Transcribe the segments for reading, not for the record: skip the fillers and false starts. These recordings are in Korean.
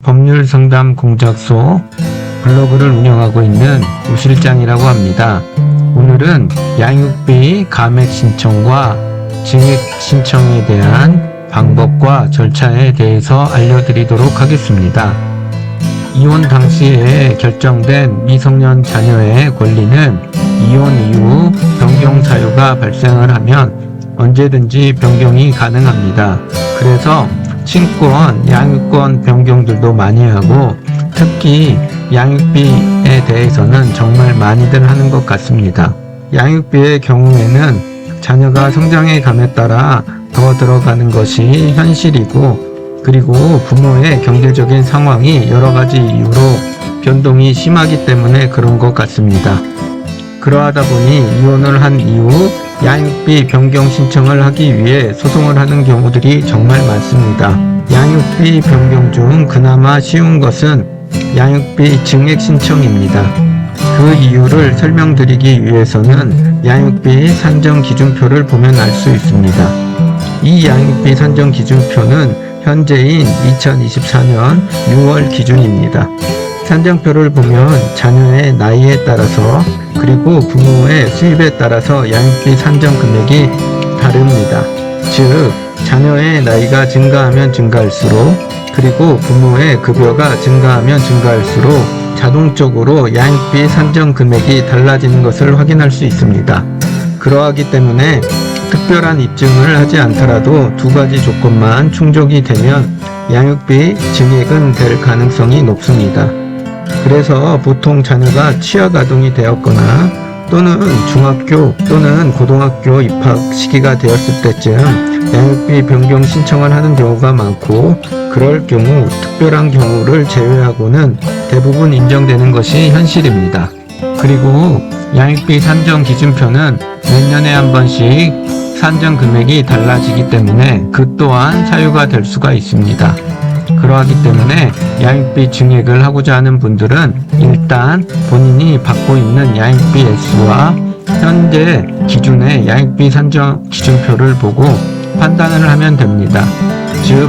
법률상담 공작소 블로그를 운영하고 있는 우 실장이라고 합니다. 오늘은 양육비 감액 신청과 증액 신청에 대한 방법과 절차에 대해서 알려드리도록 하겠습니다. 이혼 당시에 결정된 미성년 자녀의 권리는 이혼 이후 변경 사유가 발생을 하면 언제든지 변경이 가능합니다. 그래서 친권, 양육권 변경들도 많이 하고 특히 양육비에 대해서는 정말 많이들 하는 것 같습니다. 양육비의 경우에는 자녀가 성장해 감에 따라 더 들어가는 것이 현실이고, 그리고 부모의 경제적인 상황이 여러 가지 이유로 변동이 심하기 때문에 그런 것 같습니다. 그러하다 보니 이혼을 한 이후 양육비 변경 신청을 하기 위해 소송을 하는 경우들이 정말 많습니다. 양육비 변경 중 그나마 쉬운 것은 양육비 증액 신청입니다. 그 이유를 설명드리기 위해서는 양육비 산정 기준표를 보면 알 수 있습니다. 이 양육비 산정 기준표는 현재인 2024년 6월 기준입니다. 산정표를 보면 자녀의 나이에 따라서 그리고 부모의 수입에 따라서 양육비 산정 금액이 다릅니다. 즉, 자녀의 나이가 증가하면 증가할수록 그리고 부모의 급여가 증가하면 증가할수록 자동적으로 양육비 산정 금액이 달라지는 것을 확인할 수 있습니다. 그러하기 때문에 특별한 입증을 하지 않더라도 두 가지 조건만 충족이 되면 양육비 증액은 될 가능성이 높습니다. 그래서 보통 자녀가 취학아동이 되었거나 또는 중학교 또는 고등학교 입학 시기가 되었을 때쯤 양육비 변경 신청을 하는 경우가 많고, 그럴 경우 특별한 경우를 제외하고는 대부분 인정되는 것이 현실입니다. 그리고 양육비 산정 기준표는 몇 년에 한 번씩 산정 금액이 달라지기 때문에 그 또한 사유가 될 수가 있습니다. 그러하기 때문에 양육비 증액을 하고자 하는 분들은 일단 본인이 받고 있는 양육비 액수와 현재 기준의 양육비 산정 기준표를 보고 판단을 하면 됩니다. 즉,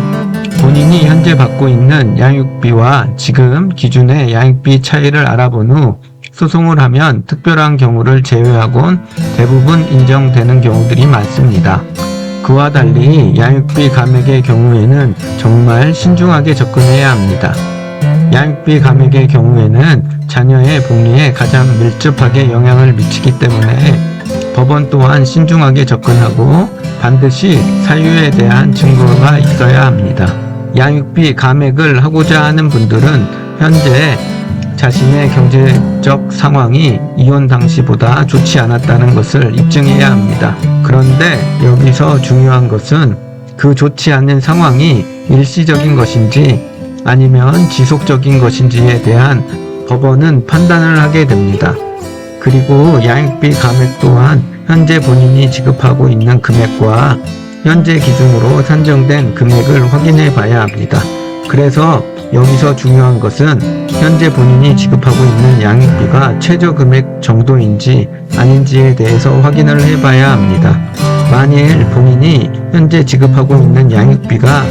본인이 현재 받고 있는 양육비와 지금 기준의 양육비 차이를 알아본 후 소송을 하면 특별한 경우를 제외하곤 대부분 인정되는 경우들이 많습니다. 그와 달리 양육비 감액의 경우에는 정말 신중하게 접근해야 합니다. 양육비 감액의 경우에는 자녀의 복리에 가장 밀접하게 영향을 미치기 때문에 법원 또한 신중하게 접근하고 반드시 사유에 대한 증거가 있어야 합니다. 양육비 감액을 하고자 하는 분들은 현재 자신의 경제적 상황이 이혼 당시보다 좋지 않았다는 것을 입증해야 합니다. 그런데 여기서 중요한 것은 그 좋지 않은 상황이 일시적인 것인지 아니면 지속적인 것인지에 대한 법원은 판단을 하게 됩니다. 그리고 양육비 감액 또한 현재 본인이 지급하고 있는 금액과 현재 기준으로 산정된 금액을 확인해 봐야 합니다. 그래서 여기서 중요한 것은 현재 본인이 지급하고 있는 양육비가 최저 금액 정도인지 아닌지에 대해서 확인을 해봐야 합니다. 만일 본인이 현재 지급하고 있는 양육비가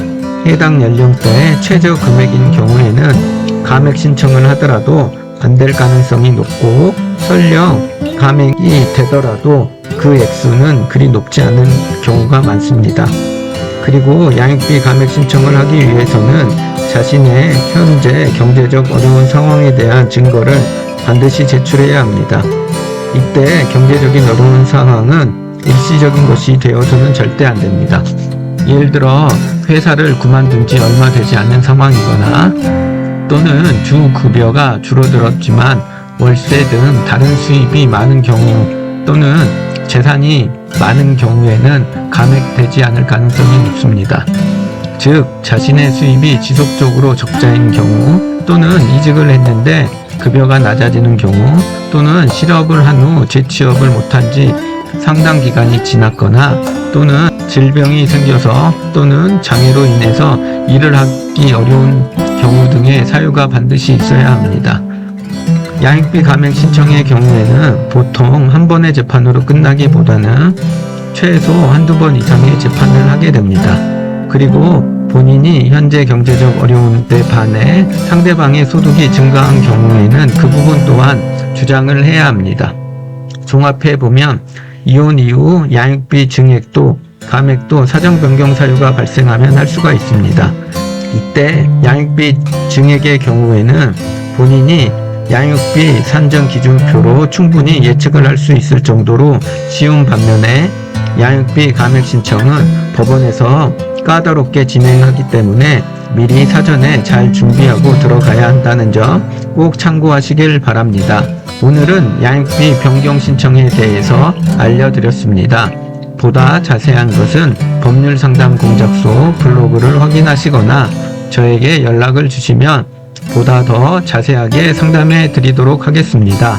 해당 연령대의 최저 금액인 경우에는 감액 신청을 하더라도 안 될 가능성이 높고, 설령 감액이 되더라도 그 액수는 그리 높지 않은 경우가 많습니다. 그리고 양육비 감액 신청을 하기 위해서는 자신의 현재 경제적 어려운 상황에 대한 증거를 반드시 제출해야 합니다. 이때 경제적인 어려운 상황은 일시적인 것이 되어서는 절대 안 됩니다. 예를 들어 회사를 그만둔 지 얼마 되지 않는 상황이거나 또는 주 급여가 줄어들었지만 월세 등 다른 수입이 많은 경우 또는 재산이 많은 경우에는 감액되지 않을 가능성이 높습니다. 즉, 자신의 수입이 지속적으로 적자인 경우 또는 이직을 했는데 급여가 낮아지는 경우 또는 실업을 한 후 재취업을 못한 지 상당 기간이 지났거나 또는 질병이 생겨서 또는 장애로 인해서 일을 하기 어려운 경우 등의 사유가 반드시 있어야 합니다. 양육비 감액 신청의 경우에는 보통 한 번의 재판으로 끝나기보다는 최소 한두 번 이상의 재판을 하게 됩니다. 그리고 본인이 현재 경제적 어려운데 반해 상대방의 소득이 증가한 경우에는 그 부분 또한 주장을 해야 합니다. 종합해 보면 이혼 이후 양육비 증액도 감액도 사정 변경 사유가 발생하면 할 수가 있습니다. 이때 양육비 증액의 경우에는 본인이 양육비 산정 기준표로 충분히 예측을 할 수 있을 정도로 쉬운 반면에 양육비 감액 신청은 법원에서 까다롭게 진행하기 때문에 미리 사전에 잘 준비하고 들어가야 한다는 점 꼭 참고하시길 바랍니다. 오늘은 양육비 변경 신청에 대해서 알려드렸습니다. 보다 자세한 것은 법률상담 공작소 블로그를 확인하시거나 저에게 연락을 주시면 보다 더 자세하게 상담해 드리도록 하겠습니다.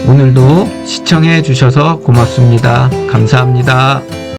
오늘도 시청해 주셔서 고맙습니다. 감사합니다.